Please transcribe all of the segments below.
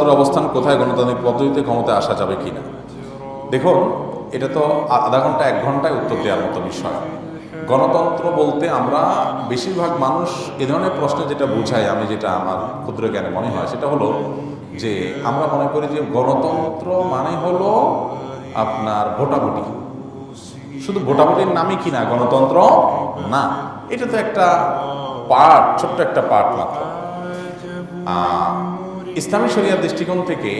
গণতন্ত্রের অবস্থান কোথায়, গণতান্ত্রিক পদ্ধতিতে ক্ষমতায় আসা যাবে কিনা। দেখুন, এটা তো আধা ঘন্টা 1 ঘন্টায় উত্তর দেওয়ার মতো বিষয়। গণতন্ত্র বলতে আমরা বেশিরভাগ মানুষ এ ধরনের প্রশ্নে যেটা বুঝাই, আমি যেটা আমার ক্ষুদ্র জ্ঞানে মনে হয় সেটা হলো যে আমরা মনে করি যে গণতন্ত্র মানে হলো আপনার ভোটাভুটি। শুধু ভোটাভুটির নামই কিনা গণতন্ত্র না, এটা তো একটা পার্ট, ছোট্ট একটা পার্ট মাত্র। ইসলামী শরিয়ার দৃষ্টিকোণ থেকে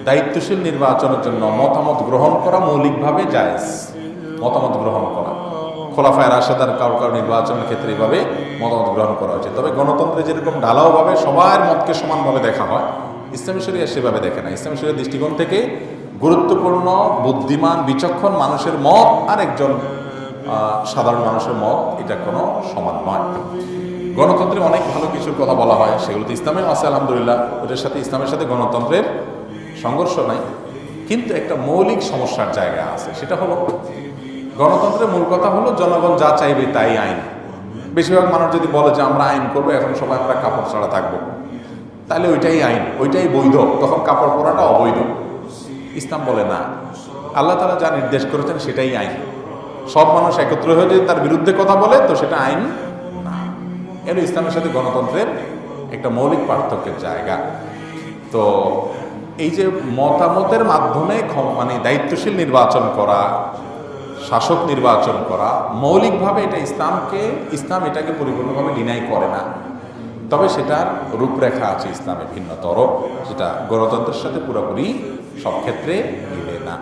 দায়িত্বশীল নির্বাচনের জন্য মতামত গ্রহণ করা মৌলিকভাবে জায়েজ। মতামত গ্রহণ করা, খোলাফায়ে রাশেদার কারো নির্বাচনের ক্ষেত্রে এভাবে মতামত গ্রহণ করা হয়েছে। তবে গণতন্ত্রে যেরকম ঢালাওভাবে সবার মতকে সমানভাবে দেখা হয়, ইসলামী শরিয়া সেভাবে দেখে না। ইসলামী শরিয়ার দৃষ্টিকোণ থেকে গুরুত্বপূর্ণ, বুদ্ধিমান, বিচক্ষণ মানুষের মত আর একজন সাধারণ মানুষের মত, এটা কোনো সমান নয়। গণতন্ত্রে অনেক ভালো কিছুর কথা বলা হয়, সেগুলো তো ইসলামে আছে আলহামদুলিল্লাহ, ওটার সাথে ইসলামের সাথে গণতন্ত্রের সংঘর্ষ নাই। কিন্তু একটা মৌলিক সমস্যার জায়গা আছে, সেটা হলো গণতন্ত্রের মূল কথা হলো জনগণ যা চাইবে তাই আইন। বেশিরভাগ মানুষ যদি বলে যে আমরা আইন করবো, এখন সবাই আমরা কাপড় ছাড়া থাকবো, তাহলে ওইটাই আইন, ওইটাই বৈধ, তখন কাপড় পরাটা অবৈধ। ইসলাম বলে না, আল্লাহ তাআলা যা নির্দেশ করেছেন সেটাই আইন। সব মানুষ একত্র হয়ে যদি তার বিরুদ্ধে কথা বলে তো সেটা আইন না। এর ইসলামের সাথে গণতন্ত্রের একটা মৌলিক পার্থক্যের জায়গা। তো এই যে মতামতের মাধ্যমে মানে দায়িত্বশীল নির্বাচন করা, শাসক নির্বাচন করা, মৌলিকভাবে এটা ইসলাম এটাকে পরিপূর্ণভাবে ডিনাই করে না। তবে সেটার রূপরেখা আছে ইসলামে ভিন্নতর, যেটা গণতন্ত্রের সাথে পুরোপুরি সব ক্ষেত্রে মিলে না।